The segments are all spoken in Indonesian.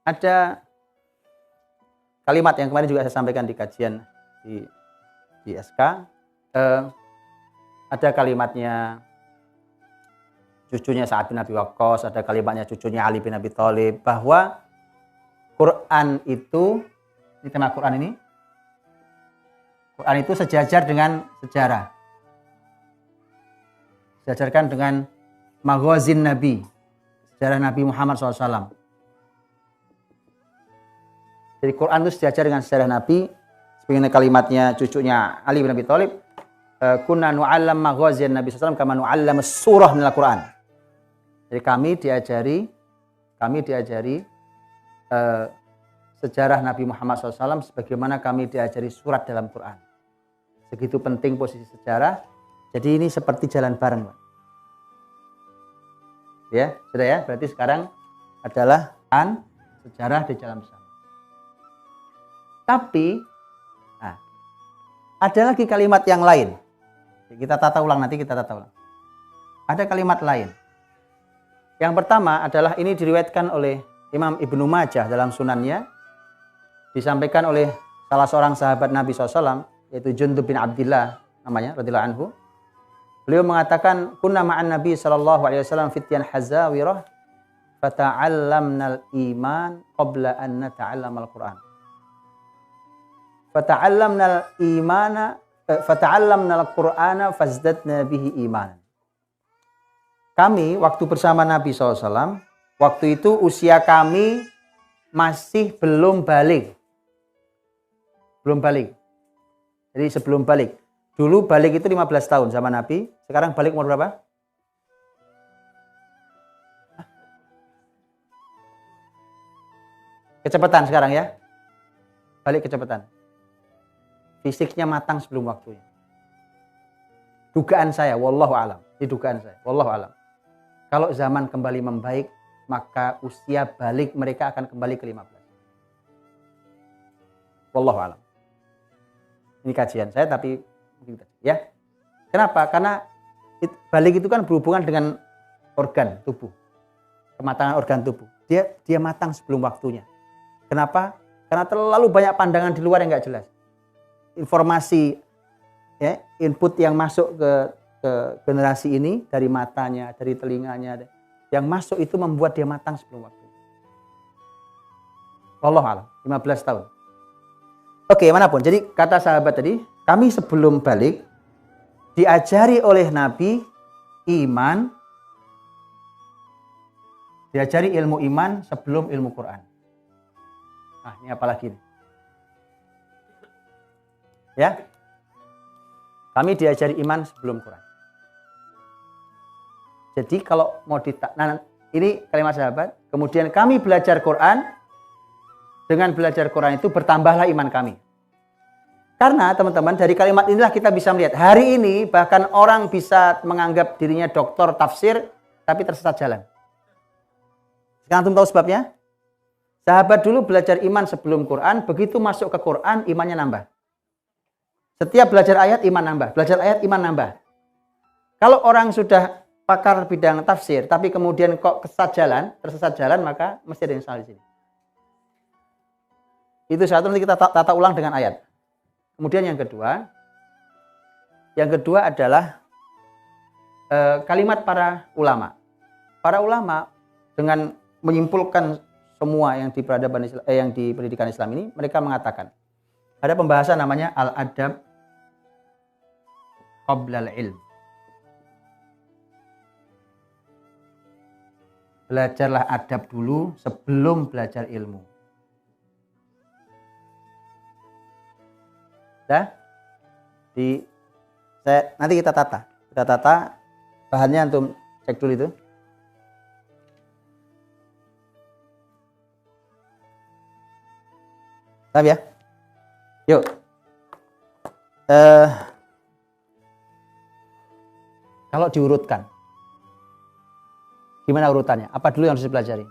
ada kalimat yang kemarin juga saya sampaikan di kajian di SK. Ada kalimatnya cucunya Sa'ad bin Abi Waqqas, ada kalimatnya cucunya Ali bin Abi Thalib, bahwa Quran itu, ini tema Quran ini, Quran itu sejajar dengan sejarah. Sejajarkan dengan maghazin Nabi, sejarah Nabi Muhammad SAW. Jadi Quran itu sejajar dengan sejarah Nabi. Sebagian kalimatnya cucunya Ali bin Abi Thalib, kunna nu'allam maghazin Nabi SAW kama nu'allam surah minal Quran. Jadi kami diajari sejarah Nabi Muhammad SAW sebagaimana kami diajari surat dalam Quran. Segitu penting posisi sejarah. Jadi ini seperti jalan bareng, Pak. Ya, sudah ya. Berarti sekarang adalah sejarah di jalan bersama. Tapi ada lagi kalimat yang lain. Kita tata ulang nanti, kita tata ulang. Ada kalimat lain. Yang pertama adalah ini diriwayatkan oleh Imam Ibnu Majah dalam sunannya. Disampaikan oleh salah seorang sahabat Nabi SAW, yaitu Jundub bin Abdillah namanya, radhiyallahu anhu. Beliau mengatakan, kunna ma'an Nabi SAW fityan hazawirah, fata'allamnal iman qabla an nata'allamal Qur'an. Fata'allamnal Qur'ana fazdadna bihi iman. Kami waktu bersama Nabi SAW, waktu itu usia kami masih belum balik. Belum balik. Jadi sebelum balik. Dulu balik itu 15 tahun sama Nabi. Sekarang balik umur berapa? Kecepatan sekarang ya. Balik kecepatan. Fisiknya matang sebelum waktunya. Dugaan saya, wallahu alam. Ini dugaan saya, wallahu alam. Kalau zaman kembali membaik, maka usia balik mereka akan kembali ke 15. Wallahu alam. Ini kajian saya, tapi ya. Kenapa? Karena balik itu kan berhubungan dengan organ tubuh. Kematangan organ tubuh. Dia matang sebelum waktunya. Kenapa? Karena terlalu banyak pandangan di luar yang nggak jelas. Informasi, ya, input yang masuk ke generasi ini dari matanya, dari telinganya, yang masuk itu membuat dia matang sebelum waktu. Wallahu a'lam, 15 tahun. Oke, manapun. Jadi kata sahabat tadi, kami sebelum balik diajari oleh Nabi iman, diajari ilmu iman sebelum ilmu Quran. Nah, ini apalagi nih? Ya, kami diajari iman sebelum Quran. Jadi kalau mau nah, ini kalimat sahabat. Kemudian kami belajar Quran. Dengan belajar Quran itu bertambahlah iman kami. Karena teman-teman dari kalimat inilah kita bisa melihat hari ini bahkan orang bisa menganggap dirinya doktor tafsir tapi tersesat jalan. Sekarang antum tahu sebabnya? Sahabat dulu belajar iman sebelum Quran, begitu masuk ke Quran imannya nambah. Setiap belajar ayat iman nambah, belajar ayat iman nambah. Kalau orang sudah pakar bidang tafsir tapi kemudian kok tersesat jalan, maka mesti ada yang salah di sini. Itu satu, nanti kita tata ulang dengan ayat. Kemudian yang kedua adalah kalimat para ulama. Para ulama dengan menyimpulkan semua yang di peradaban Islam, yang di pendidikan Islam ini, mereka mengatakan ada pembahasan namanya al-adab qabla al-ilm. Belajarlah adab dulu sebelum belajar ilmu. Nanti kita tata bahannya, antum cek dulu itu. Paham ya? Yuk. Kalau diurutkan, gimana urutannya? Apa dulu yang harus dipelajari?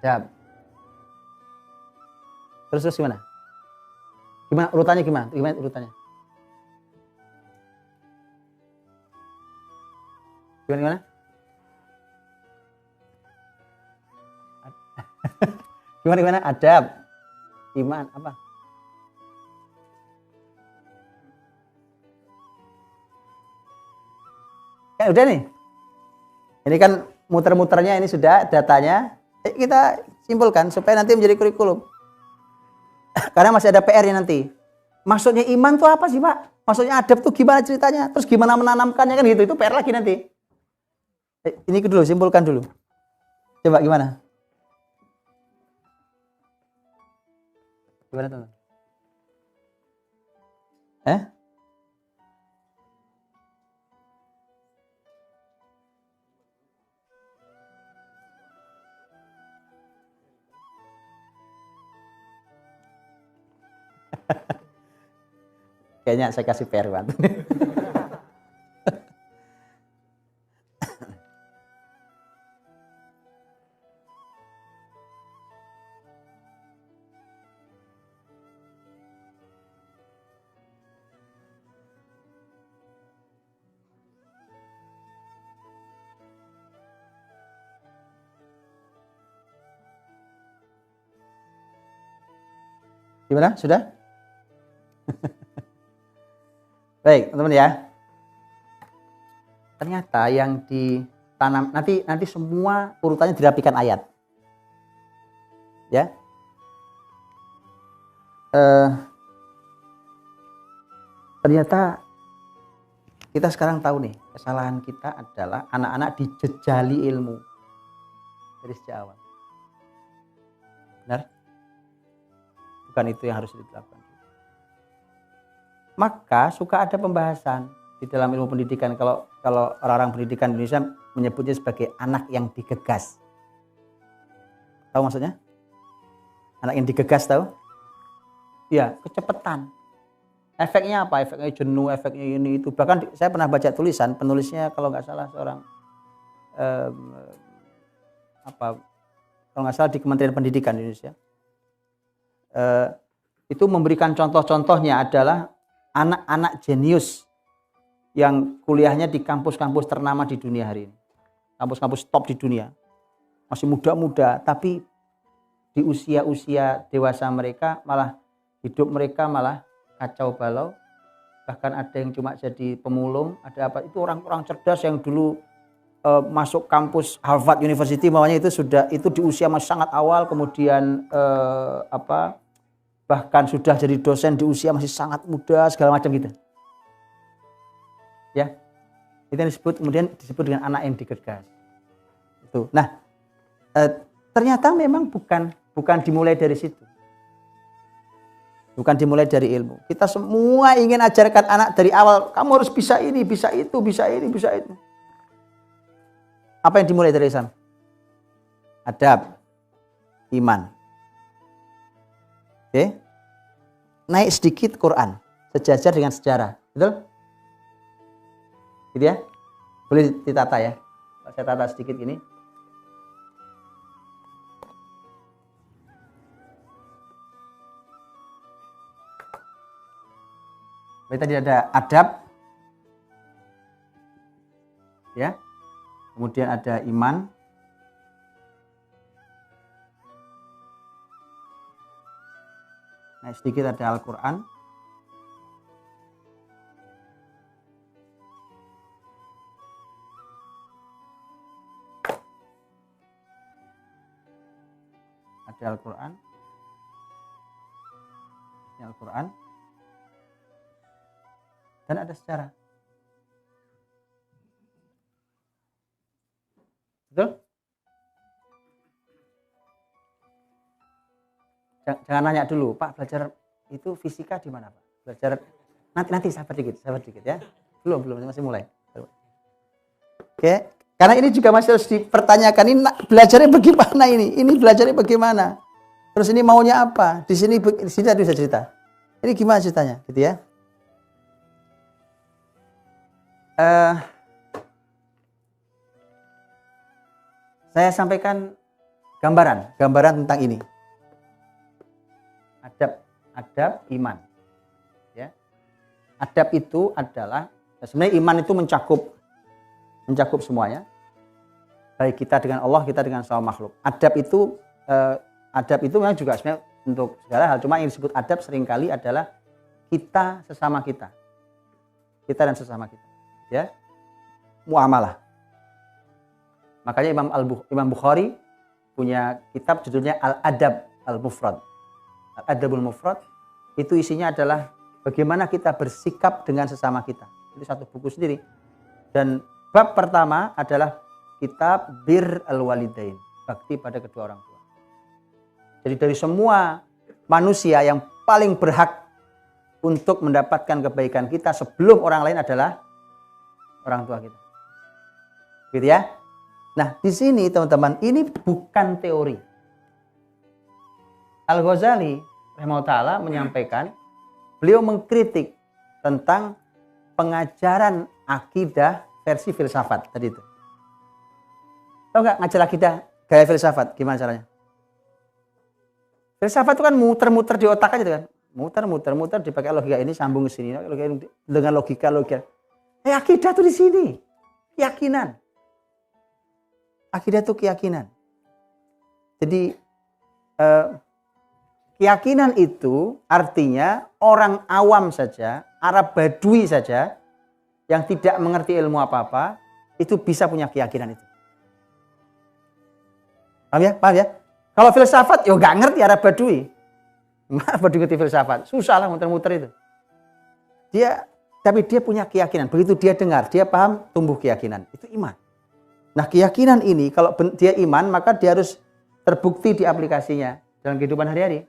Adab. Terus gimana? Gimana urutannya? Gimana urutannya? Gimana? Gimana? Adab, iman, apa? Kan udah nih. Ini kan muter-muternya ini sudah datanya. Kita simpulkan supaya nanti menjadi kurikulum. Karena masih ada PR-nya nanti. Maksudnya iman tuh apa sih, Pak? Maksudnya adab tuh gimana ceritanya? Terus gimana menanamkannya kan gitu. Itu PR lagi nanti. Ini dulu, simpulkan dulu. Coba gimana? Gimana teman? Kayaknya saya kasih PR banget. Gimana? Sudah? Baik, teman-teman ya. Ternyata yang ditanam nanti semua urutannya dirapikan ayat. Ya. Ternyata kita sekarang tahu nih, kesalahan kita adalah anak-anak dijejali ilmu dari sejak awal. Benar? Bukan itu yang harus dilakukan. Maka suka ada pembahasan di dalam ilmu pendidikan. Kalau orang-orang pendidikan Indonesia menyebutnya sebagai anak yang digegas. Tahu maksudnya? Anak yang digegas tahu? Iya, kecepatan. Efeknya apa? Efeknya jenuh, efeknya ini itu. Bahkan saya pernah baca tulisan, penulisnya kalau nggak salah seorang kalau nggak salah di Kementerian Pendidikan Indonesia. Itu memberikan contoh-contohnya adalah anak-anak jenius yang kuliahnya di kampus-kampus ternama di dunia hari ini. Kampus-kampus top di dunia. Masih muda-muda, tapi di usia-usia dewasa mereka malah hidup mereka malah kacau balau. Bahkan ada yang cuma jadi pemulung, ada apa? Itu orang-orang cerdas yang dulu masuk kampus Harvard University, makanya itu di usia masih sangat awal, kemudian bahkan sudah jadi dosen di usia masih sangat muda segala macam gitu. Ya. Itu yang disebut dengan anak yang digegas. Itu. Nah, ternyata memang bukan dimulai dari situ. Bukan dimulai dari ilmu. Kita semua ingin ajarkan anak dari awal, kamu harus bisa ini, bisa itu, bisa ini, bisa itu. Apa yang dimulai dari Islam? Adab, iman. Oke. Naik sedikit Quran, sejajar dengan sejarah. Betul? Gitu ya? Boleh ditata ya. Saya tata sedikit ini. Tadi ada adab, ya, kemudian ada iman, nah sedikit ada Al-Quran, Al-Quran, dan ada sejarah. Betul? Jangan nanya dulu, Pak belajar itu fisika di mana, Pak? Belajar nanti sabar dikit ya. Belum masih mulai. Oke, karena ini juga masih harus dipertanyakan, ini belajarnya bagaimana ini? Ini belajarnya bagaimana? Terus ini maunya apa? Di sini ada bisa cerita. Ini gimana ceritanya, gitu ya? Saya sampaikan gambaran tentang ini. Adab iman. Ya. Adab itu adalah sebenarnya iman itu mencakup semuanya. Baik kita dengan Allah, kita dengan sama makhluk. Adab itu adab itu memang juga sebenarnya untuk segala hal. Cuma yang disebut adab seringkali adalah kita sesama kita. Kita dan sesama kita. Ya. Muamalah. Makanya Imam Bukhari punya kitab judulnya Al-Adab Al-Mufrad. Al-Adabul Mufrad itu isinya adalah bagaimana kita bersikap dengan sesama kita. Itu satu buku sendiri. Dan bab pertama adalah kitab Bir Al-Walidain, bakti pada kedua orang tua. Jadi dari semua manusia yang paling berhak untuk mendapatkan kebaikan kita sebelum orang lain adalah orang tua kita. Gitu ya. Nah, di sini teman-teman, ini bukan teori. Al-Ghazali rahimahullah menyampaikan, beliau mengkritik tentang pengajaran akidah versi filsafat tadi itu. Tahu nggak ngajar akidah gaya filsafat? Gimana caranya? Filsafat itu kan muter-muter di otak aja kan. Muter dipakai logika ini sambung ke sini dengan logika. Akidah itu di sini. Keyakinan. Akidah itu keyakinan. Jadi keyakinan itu artinya orang awam saja, Arab Badui saja yang tidak mengerti ilmu apa-apa itu bisa punya keyakinan itu. Paham ya? Kalau filsafat, yo nggak ngerti Arab Badui. Arab Badui ngerti filsafat, susah lah muter-muter itu. Tapi dia punya keyakinan. Begitu dia dengar, dia paham, tumbuh keyakinan. Itu iman. Nah, keyakinan ini kalau dia iman, maka dia harus terbukti di aplikasinya dalam kehidupan hari-hari.